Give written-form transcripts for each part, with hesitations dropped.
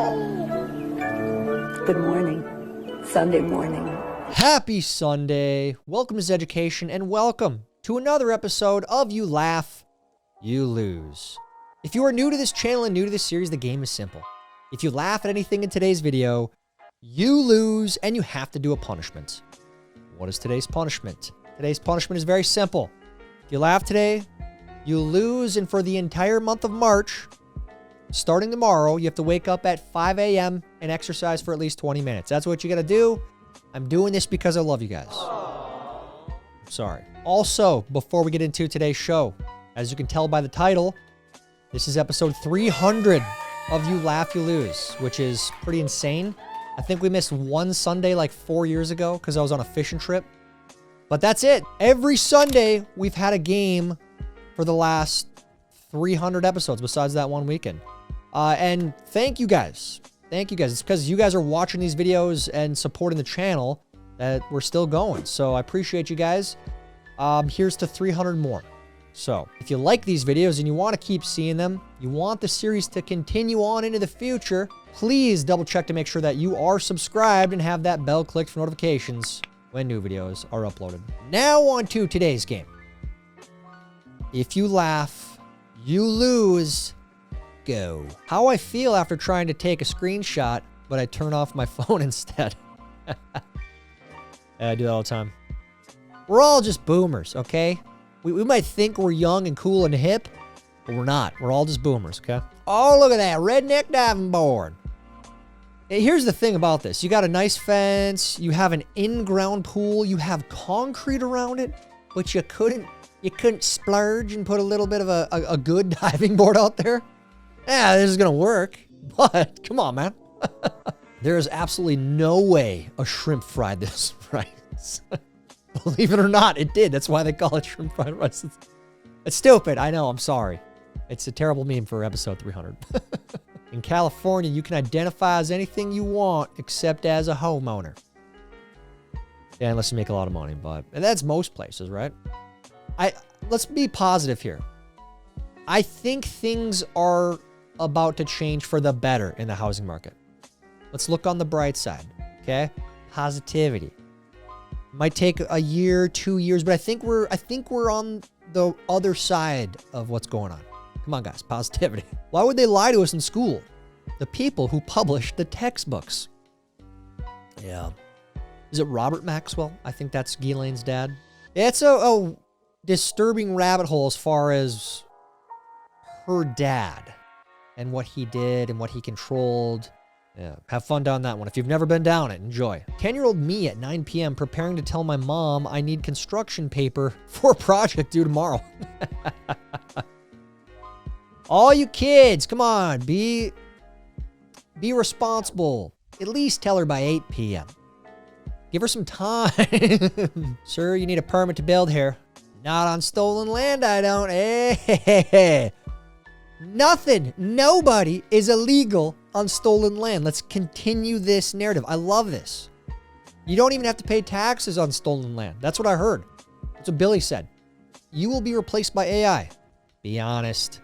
Good morning. Sunday morning. Happy Sunday. Welcome to Zeducation and welcome to another episode of You Laugh, You Lose. If you are new to this channel and new to this series, the game is simple. If you laugh at anything in today's video, you lose and you have to do a punishment. What is today's punishment? Today's punishment is very simple. If you laugh today, you lose, and for the entire month of March, starting tomorrow, you have to wake up at 5 a.m. and exercise for at least 20 minutes. That's what you got to do. I'm doing this because I love you guys. I'm sorry. Also, before we get into today's show, as you can tell by the title, this is episode 300 of You Laugh, You Lose, which is pretty insane. I think we missed one Sunday like 4 years ago because I was on a fishing trip. But that's it. Every Sunday, we've had a game for the last 300 episodes besides that one weekend. And thank you guys. Thank you guys. It's because you guys are watching these videos and supporting the channel that we're still going. So I appreciate you guys. Here's to 300 more. So if you like these videos and you want to keep seeing them, you want the series to continue on into the future, please double check to make sure that you are subscribed and have that bell clicked for notifications when new videos are uploaded. Now on to today's game. If you laugh, you lose. Go. How I feel after trying to take a screenshot, but I turn off my phone instead. I do that all the time. We're all just boomers, okay? We might think we're young and cool and hip, but we're not. We're all just boomers, okay? Oh, look at that. Redneck diving board. Hey, here's the thing about this. You got a nice fence. You have an in-ground pool. You have concrete around it, but you couldn't splurge and put a little bit of a good diving board out there? Yeah, this is going to work, but come on, man. There is absolutely no way a shrimp fried this rice. Believe it or not, it did. That's why they call it shrimp fried rice. It's stupid. I know. I'm sorry. It's a terrible meme for episode 300. In California, you can identify as anything you want except as a homeowner. Yeah, unless you make a lot of money, but and that's most places, right? Let's be positive here. I think things are about to change for the better in the housing market. Let's look on the bright side, okay? Positivity. Might take a year, 2 years, but I think we're on the other side of what's going on. Come on, guys, positivity. Why would they lie to us in school? The people who published the textbooks. Yeah. Is it Robert Maxwell? I think that's Ghislaine's dad. It's a disturbing rabbit hole as far as her dad and what he did and what he controlled. Yeah, have fun down that one. If you've never been down it, enjoy. 10-year-old me at 9 p.m. preparing to tell my mom I need construction paper for a project due tomorrow. All you kids, come on, be responsible. At least tell her by 8 p.m. Give her some time. Sir, you need a permit to build here. Not on stolen land, I don't. Hey. Nothing, nobody is illegal on stolen land. Let's continue this narrative. I love this. You don't even have to pay taxes on stolen land. That's what I heard. That's what Billy said. You will be replaced by AI. Be honest.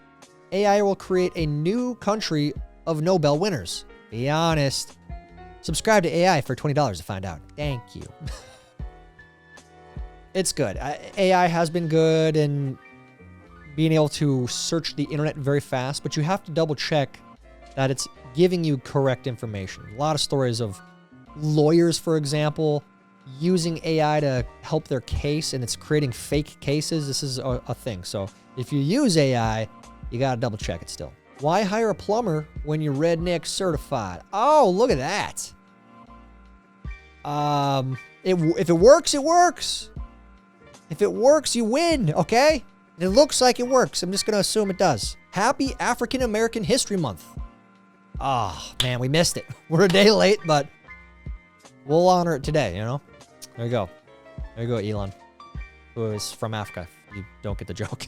AI will create a new country of Nobel winners. Be honest. Subscribe to AI for $20 to find out. Thank you. It's good. AI has been good and being able to search the internet very fast, but you have to double check that it's giving you correct information. A lot of stories of lawyers, for example, using AI to help their case, and it's creating fake cases. This is a thing. So if you use AI, you got to double check it still. Why hire a plumber when you're redneck certified? Oh, look at that. If it works, it works. If it works, you win, okay? It looks like it works. I'm just going to assume it does. Happy African American History Month. Oh, man, we missed it. We're a day late, but we'll honor it today, you know? There you go. There you go, Elon, who is from Africa. You don't get the joke.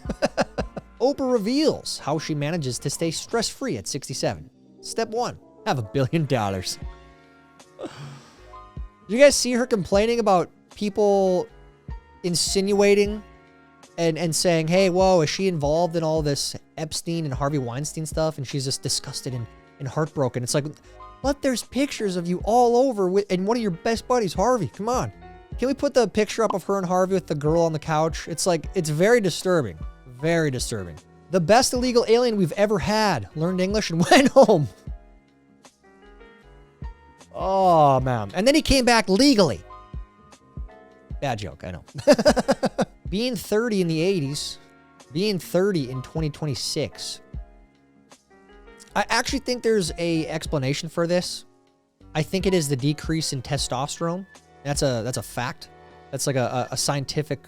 Oprah reveals how she manages to stay stress-free at 67. Step 1, have $1 billion. Did you guys see her complaining about people insinuating and saying, hey, whoa, is she involved in all this Epstein and Harvey Weinstein stuff? And she's just disgusted and heartbroken. It's like, But there's pictures of you all over and one of your best buddies, Harvey. Come on. Can we put the picture up of her and Harvey with the girl on the couch? It's like, it's very disturbing. Very disturbing. The best illegal alien we've ever had. Learned English and went home. Oh, man. And then he came back legally. Bad joke, I know. Being 30 in the 80s, being 30 in 2026. I actually think there's a explanation for this. I think it is the decrease in testosterone. That's a fact. That's like a scientific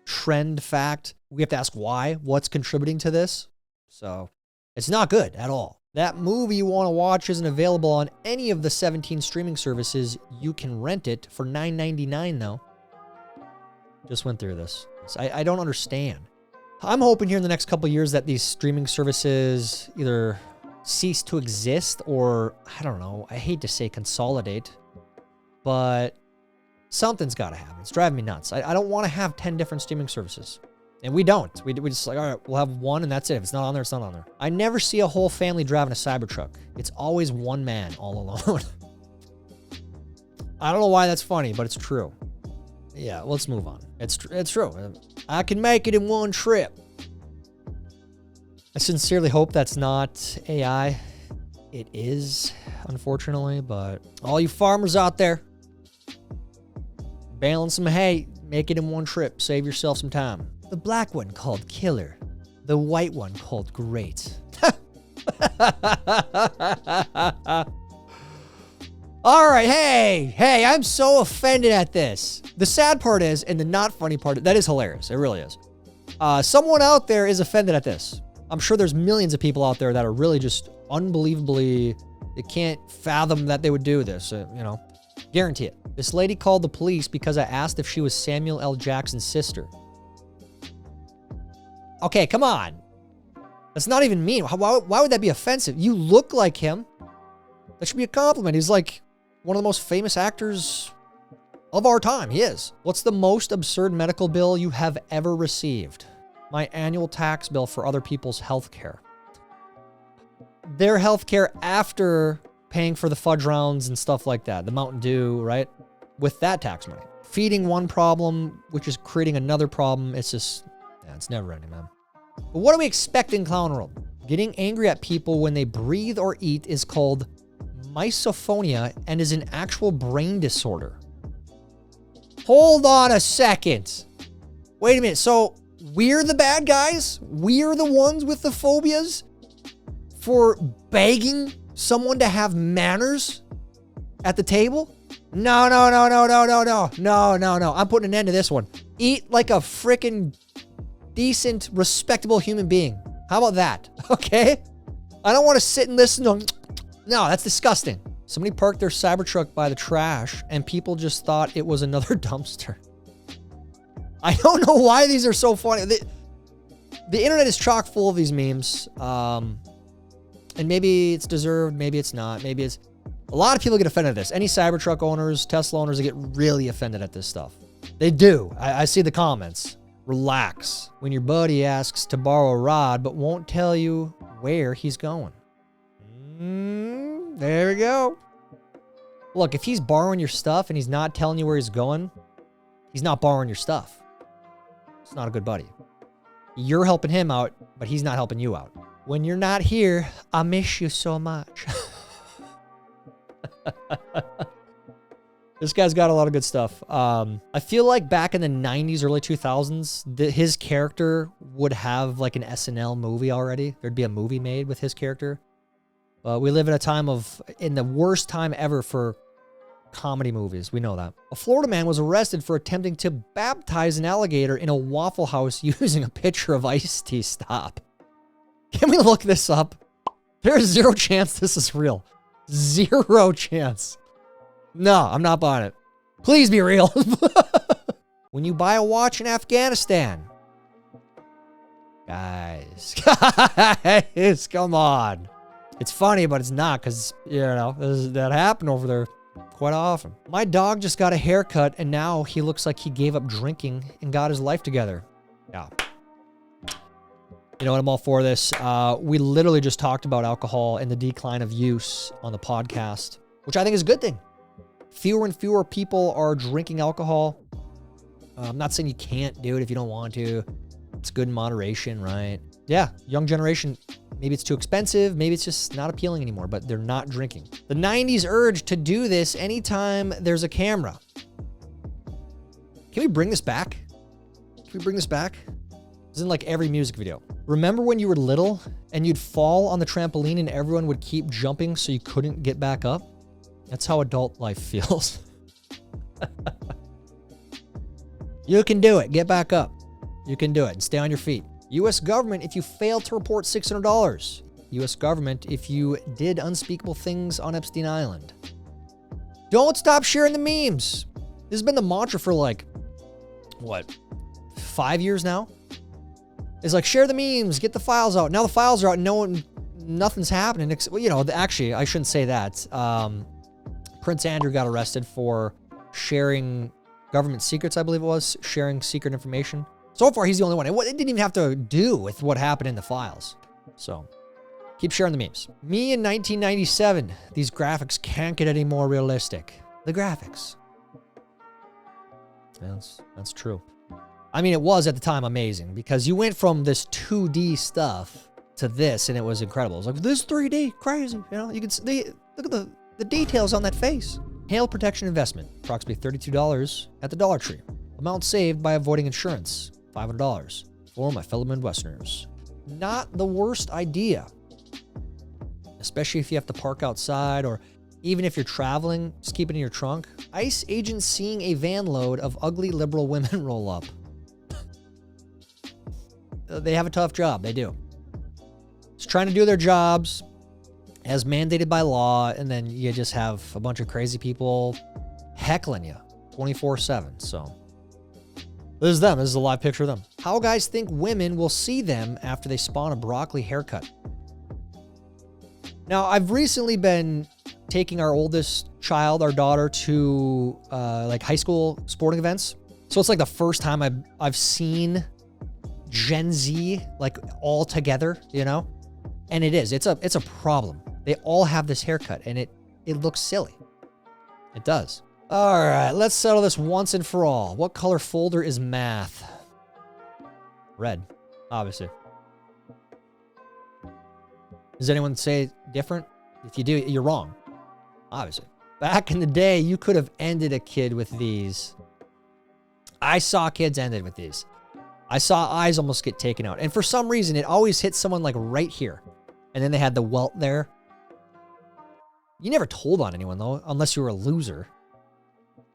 trend fact. We have to ask why. What's contributing to this? So it's not good at all. That movie you want to watch isn't available on any of the 17 streaming services. You can rent it for $9.99 though. Just went through this. So I don't understand. I'm hoping here in the next couple of years that these streaming services either cease to exist or, I don't know, I hate to say consolidate, but something's got to happen. It's driving me nuts. I don't want to have 10 different streaming services. And we don't. We just like, all right, we'll have one and that's it. If it's not on there, it's not on there. I never see a whole family driving a Cybertruck. It's always one man all alone. I don't know why that's funny, but it's true. Yeah, let's move on. It's true. I can make it in one trip. I sincerely hope that's not AI. It is, unfortunately, but all you farmers out there, baling some hay, make it in one trip, save yourself some time. The black one called killer, the white one called great. All right, hey, I'm so offended at this. The sad part is, and the not funny part, that is hilarious. It really is. Someone out there is offended at this. I'm sure there's millions of people out there that are really just unbelievably, they can't fathom that they would do this, you know. Guarantee it. This lady called the police because I asked if she was Samuel L. Jackson's sister. Okay, come on. That's not even mean. Why would that be offensive? You look like him. That should be a compliment. He's like one of the most famous actors of our time. He is. What's the most absurd medical bill you have ever received? My annual tax bill for other people's health care. Their health care after paying for the fudge rounds and stuff like that. The Mountain Dew, right? With that tax money. Feeding one problem, which is creating another problem. It's just, yeah, it's never ending, man. But what do we expect in Clown World? Getting angry at people when they breathe or eat is called misophonia and is an actual brain disorder. Hold on a second. Wait a minute. So we're the bad guys? We're the ones with the phobias for begging someone to have manners at the table? No. I'm putting an end to this one. Eat like a freaking decent, respectable human being. How about that? Okay? I don't want to sit and listen to... No, that's disgusting. Somebody parked their Cybertruck by the trash and people just thought it was another dumpster. I don't know why these are so funny. The internet is chock full of these memes. And maybe it's deserved, maybe it's not, maybe it's... A lot of people get offended at this. Any Cybertruck owners, Tesla owners, they get really offended at this stuff. They do. I see the comments. Relax. When your buddy asks to borrow a rod but won't tell you where he's going. There we go. Look, if he's borrowing your stuff and he's not telling you where he's going, he's not borrowing your stuff. It's not a good buddy. You're helping him out, but he's not helping you out. When you're not here, I miss you so much. This guy's got a lot of good stuff. I feel like back in the 90s, early 2000s, his character would have like an SNL movie already. There'd be a movie made with his character. But we live in a time in the worst time ever for comedy movies. We know that. A Florida man was arrested for attempting to baptize an alligator in a Waffle House using a pitcher of iced tea. Stop. Can we look this up? There's zero chance this is real. Zero chance. No, I'm not buying it. Please be real. When you buy a watch in Afghanistan. Guys, come on. It's funny, but it's not because, you know, that happened over there quite often. My dog just got a haircut and now he looks like he gave up drinking and got his life together. Yeah. You know what? I'm all for this. We literally just talked about alcohol and the decline of use on the podcast, which I think is a good thing. Fewer and fewer people are drinking alcohol. I'm not saying you can't do it if you don't want to. It's good in moderation, right? Yeah, young generation, maybe it's too expensive. Maybe it's just not appealing anymore, but they're not drinking. The 90s urge to do this anytime there's a camera. Can we bring this back? Can we bring this back? It's in like every music video. Remember when you were little and you'd fall on the trampoline and everyone would keep jumping so you couldn't get back up? That's how adult life feels. You can do it. Get back up. You can do it and stay on your feet. U.S. government, if you fail to report $600. U.S. government, if you did unspeakable things on Epstein Island. Don't stop sharing the memes. This has been the mantra for like, what, 5 years now? It's like, share the memes, get the files out. Now the files are out, nothing's happening. Well, you know, actually, I shouldn't say that. Prince Andrew got arrested for sharing government secrets, I believe it was, sharing secret information. So far, he's the only one. It didn't even have to do with what happened in the files. So, keep sharing the memes. Me in 1997. These graphics can't get any more realistic. The graphics. That's true. I mean, it was at the time amazing because you went from this 2D stuff to this, and it was incredible. It was like, this 3D, crazy. You know, you can see, look at the details on that face. Hail protection investment, approximately $32 at the Dollar Tree. Amount saved by avoiding insurance, $500 for my fellow Midwesterners. Not the worst idea, especially if you have to park outside or even if you're traveling, just keep it in your trunk. ICE agents seeing a van load of ugly liberal women roll up. They have a tough job. They do. Just trying to do their jobs as mandated by law, and then you just have a bunch of crazy people heckling you 24/7. So this is them. This is a live picture of them. How guys think women will see them after they spawn a broccoli haircut. Now, I've recently been taking our oldest child, our daughter, to like high school sporting events. So it's like the first time I've seen Gen Z like all together, you know? And it's a problem. They all have this haircut and it looks silly. It does. All right, let's settle this once and for all. What color folder is math? Red, obviously. Does anyone say different? If you do, you're wrong. Obviously. Back in the day, you could have ended a kid with these. I saw kids ended with these. I saw eyes almost get taken out. And for some reason, it always hit someone like right here. And then they had the welt there. You never told on anyone, though, unless you were a loser.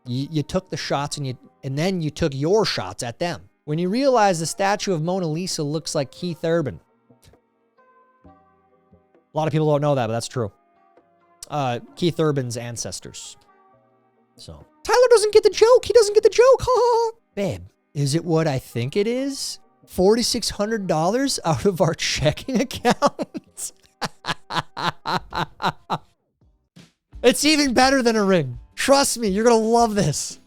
You took the shots and then you took your shots at them. When you realize the statue of Mona Lisa looks like Keith Urban. A lot of people don't know that, but that's true. Keith Urban's ancestors. So Tyler doesn't get the joke. He doesn't get the joke. Babe, is it what I think it is? $4,600 out of our checking account? It's even better than a ring. Trust me, you're going to love this.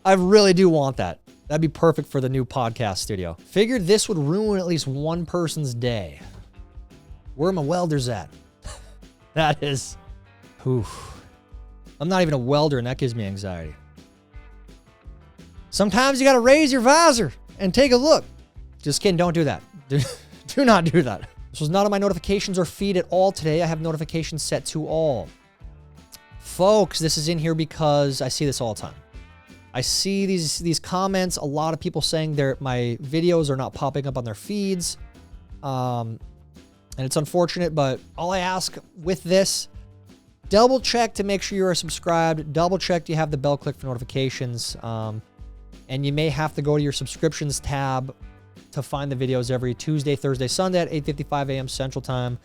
I really do want that. That'd be perfect for the new podcast studio. Figured this would ruin at least one person's day. Where are my welders at? That is... Oof. I'm not even a welder, and that gives me anxiety. Sometimes you got to raise your visor and take a look. Just kidding, don't do that. Do not do that. This was not on my notifications or feed at all today. I have notifications set to all. Folks, this is in here because I see this all the time. I see these comments, a lot of people saying my videos are not popping up on their feeds. And it's unfortunate, but all I ask with this, double check to make sure you are subscribed. Double check you have the bell clicked for notifications. And you may have to go to your subscriptions tab to find the videos every Tuesday, Thursday, Sunday at 8:55 a.m. Central Time.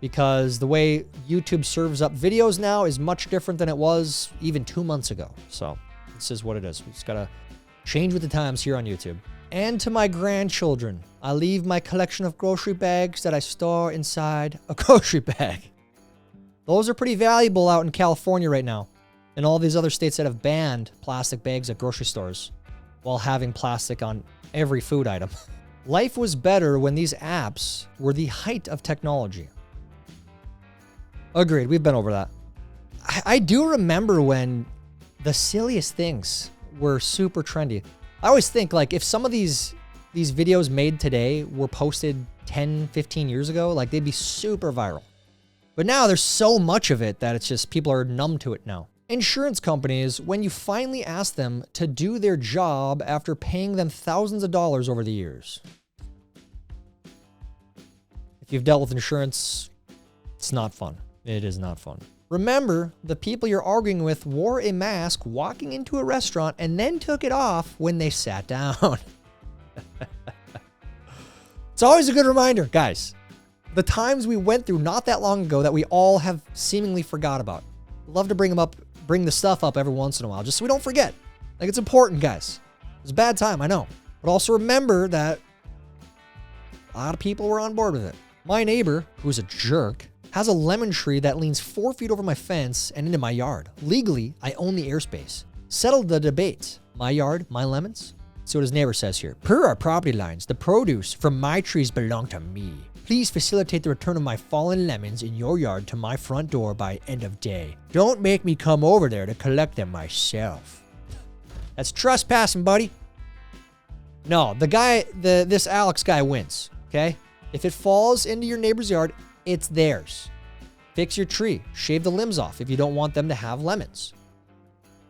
Because the way YouTube serves up videos now is much different than it was even 2 months ago. So this is what it is. We just got to change with the times here on YouTube. And to my grandchildren, I leave my collection of grocery bags that I store inside a grocery bag. Those are pretty valuable out in California right now. And all these other states that have banned plastic bags at grocery stores while having plastic on every food item. Life was better when these apps were the height of technology. Agreed. We've been over that. I do remember when the silliest things were super trendy. I always think like if some of these videos made today were posted 10, 15 years ago, like they'd be super viral. But now there's so much of it that it's just people are numb to it now. Insurance companies, when you finally ask them to do their job after paying them thousands of dollars over the years. If you've dealt with insurance, it's not fun. It is not fun. Remember, the people you're arguing with wore a mask walking into a restaurant and then took it off when they sat down. It's always a good reminder, guys. The times we went through not that long ago that we all have seemingly forgot about. Love to bring the stuff up every once in a while, just so we don't forget. Like, it's important, guys. It was a bad time, I know. But also remember that a lot of people were on board with it. My neighbor, who's a jerk, has a lemon tree that leans 4 feet over my fence and into my yard. Legally, I own the airspace. Settled the debate. My yard, my lemons? See what his neighbor says here. Per our property lines, the produce from my trees belong to me. Please facilitate the return of my fallen lemons in your yard to my front door by end of day. Don't make me come over there to collect them myself. That's trespassing, buddy. No, this Alex guy wins, okay? If it falls into your neighbor's yard, it's theirs. Fix your tree. Shave the limbs off if you don't want them to have lemons.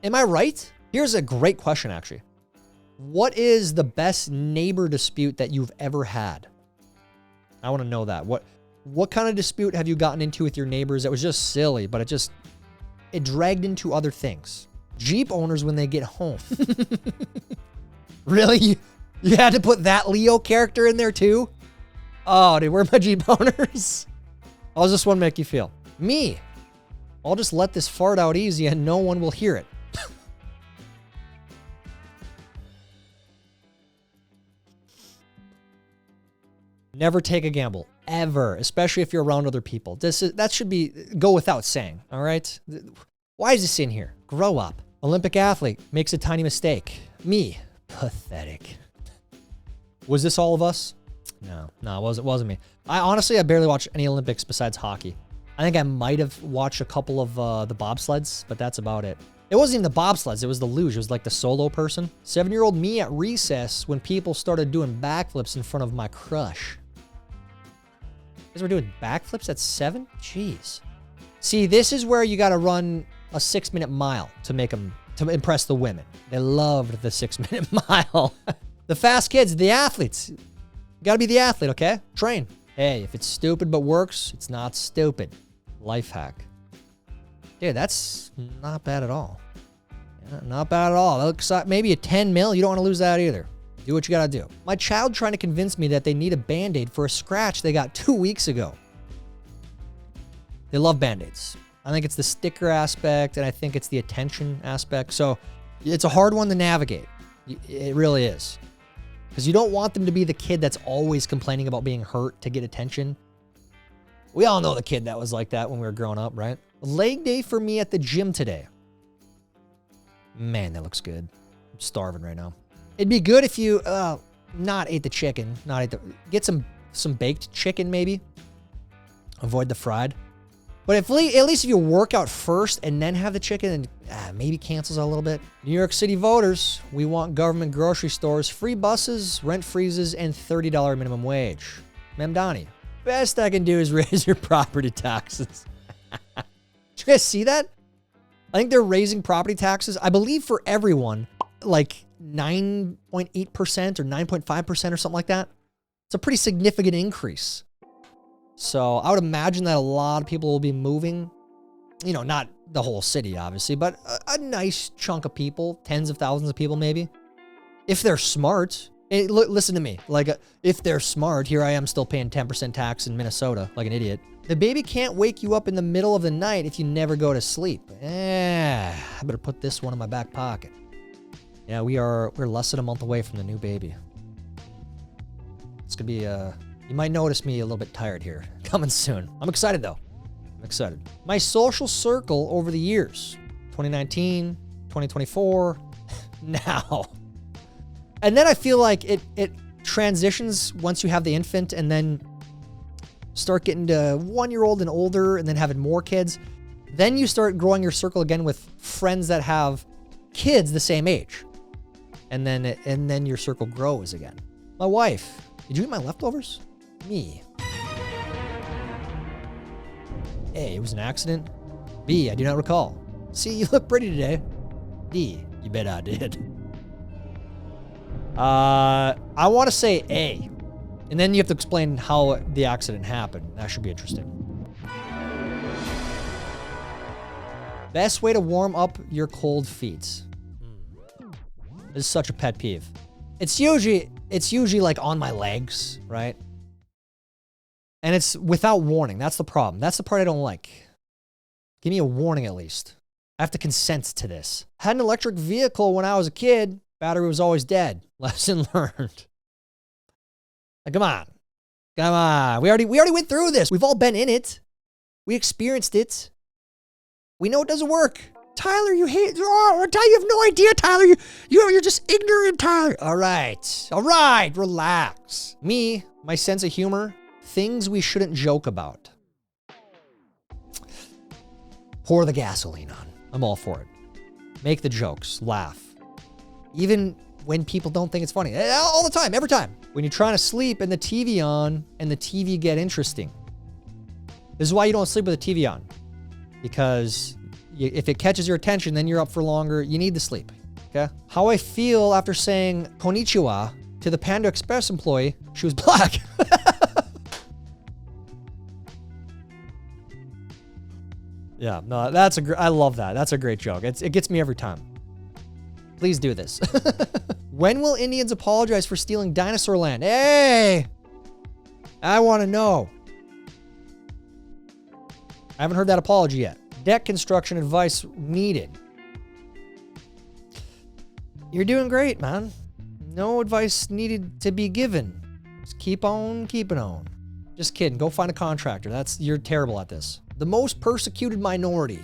Am I right? Here's a great question, actually. What is the best neighbor dispute that you've ever had? I want to know that. What kind of dispute have you gotten into with your neighbors that was just silly, but it dragged into other things? Jeep owners when they get home. Really? You had to put that Leo character in there too? Oh, dude, where are my Jeep owners? How does this one make you feel? Me. I'll just let this fart out easy and no one will hear it. Never take a gamble, ever, especially if you're around other people. That should go without saying, all right? Why is this in here? Grow up. Olympic athlete makes a tiny mistake. Me, pathetic. Was this all of us? No, it wasn't me. I barely watch any Olympics besides hockey. I think I might have watched a couple of the bobsleds, but that's about it. It wasn't even the bobsleds, it was the luge. It was like the solo person. 7-year-old me at recess when people started doing backflips in front of my crush. You guys were doing backflips at 7? Jeez. See, this is where you got to run a 6-minute mile to impress the women. They loved the 6-minute mile. The fast kids, the athletes. You got to be the athlete, okay? Train. Hey, if it's stupid but works, it's not stupid. Life hack. Dude, that's not bad at all. Yeah, not bad at all. That looks like maybe a 10 mil. You don't want to lose that either. Do what you got to do. My child trying to convince me that they need a Band-Aid for a scratch they got 2 weeks ago. They love Band-Aids. I think it's the sticker aspect, and I think it's the attention aspect. So it's a hard one to navigate. It really is. Because you don't want them to be the kid that's always complaining about being hurt to get attention. We all know the kid that was like that when we were growing up, right? Leg day for me at the gym today. Man, that looks good. I'm starving right now. It'd be good if you not ate the chicken, get some baked chicken maybe. Avoid the fried. But at least if you work out first and then have the chicken, and maybe cancels out a little bit. New York City voters, we want government grocery stores, free buses, rent freezes, and $30 minimum wage. Memdani, best I can do is raise your property taxes. Did you guys see that? I think they're raising property taxes, I believe, for everyone, like 9.8% or 9.5% or something like that. It's a pretty significant increase. So I would imagine that a lot of people will be moving, you know, not the whole city, obviously, but a nice chunk of people, tens of thousands of people, maybe. If they're smart, listen to me, like if they're smart, here I am still paying 10% tax in Minnesota, like an idiot. The baby can't wake you up in the middle of the night if you never go to sleep. I better put this one in my back pocket. Yeah, we're less than a month away from the new baby. It's gonna be you might notice me a little bit tired here. Coming soon. I'm excited though. I'm excited. My social circle over the years. 2019, 2024, now. And then I feel like it transitions once you have the infant and then start getting to 1-year-old and older and then having more kids. Then you start growing your circle again with friends that have kids the same age. And then your circle grows again. My wife. Did you eat my leftovers? Me. A, it was an accident. B, I do not recall. C, you look pretty today. D, you bet I did. I want to say A. And then you have to explain how the accident happened. That should be interesting. Best way to warm up your cold feet. This is such a pet peeve. It's usually like on my legs, right? And it's without warning. That's the problem. That's the part I don't like. Give me a warning at least. I have to consent to this. Had an electric vehicle when I was a kid. Battery was always dead. Lesson learned. Like, come on. Come on. We already went through this. We've all been in it. We experienced it. We know it doesn't work. Tyler, you hate. Oh, you have no idea, Tyler. You're just ignorant, Tyler. All right, relax. Me, my sense of humor, things we shouldn't joke about. Pour the gasoline on. I'm all for it. Make the jokes, laugh. Even when people don't think it's funny. All the time, every time. When you're trying to sleep and the TV on and the TV get interesting. This is why you don't sleep with the TV on. Because if it catches your attention, then you're up for longer. You need to sleep, okay? How I feel after saying konnichiwa to the Panda Express employee, she was black. Yeah, no, I love that. That's a great joke. It gets me every time. Please do this. When will Indians apologize for stealing dinosaur land? Hey, I want to know. I haven't heard that apology yet. Deck construction advice needed. You're doing great, man. No advice needed to be given. Just keep on keeping on. Just kidding. Go find a contractor. You're terrible at this. The most persecuted minority.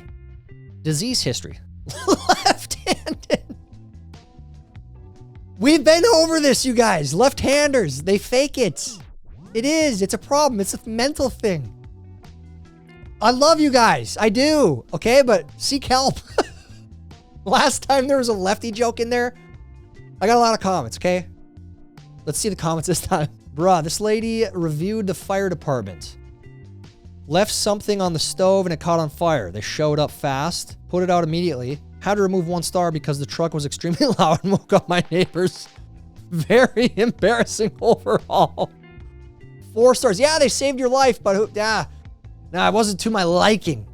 Disease history. Left-handed. We've been over this, you guys. Left-handers. They fake it. It is. It's a problem. It's a mental thing. I love you guys. I do. Okay, but seek help. Last time there was a lefty joke in there, I got a lot of comments, okay? Let's see the comments this time. Bruh, this lady reviewed the fire department. Left something on the stove and it caught on fire. They showed up fast, put it out immediately. Had to remove 1 star because the truck was extremely loud and woke up my neighbors. Very embarrassing overall. 4 stars. Yeah, they saved your life, but it wasn't to my liking.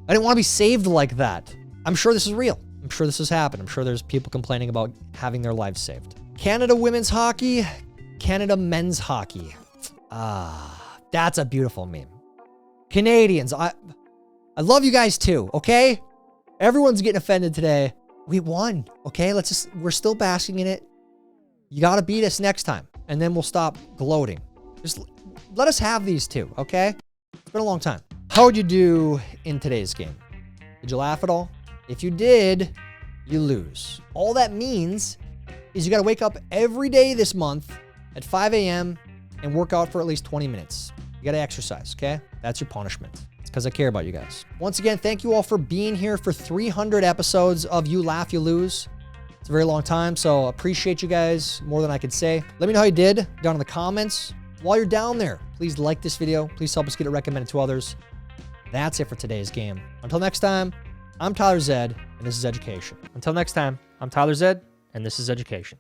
I didn't want to be saved like that. I'm sure this is real. I'm sure this has happened. I'm sure there's people complaining about having their lives saved. Canada women's hockey, Canada men's hockey. That's a beautiful meme. Canadians, I love you guys too, okay? Everyone's getting offended today. We won, okay? We're still basking in it. You gotta beat us next time, and then we'll stop gloating. Just let us have these two, okay? It's been a long time. How would you do in today's game? Did you laugh at all? If you did, you lose. All that means is you gotta wake up every day this month at 5 a.m. and work out for at least 20 minutes. You gotta exercise, okay? That's your punishment. It's because I care about you guys. Once again, thank you all for being here for 300 episodes of You Laugh, You Lose. It's a very long time, so appreciate you guys more than I could say. Let me know how you did down in the comments. While you're down there, please like this video. Please help us get it recommended to others. That's it for today's game. Until next time, I'm Tyler Zed, and this is Zeducation. Until next time, I'm Tyler Zed, and this is Zeducation.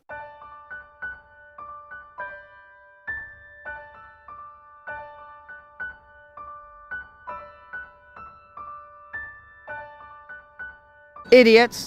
Idiots.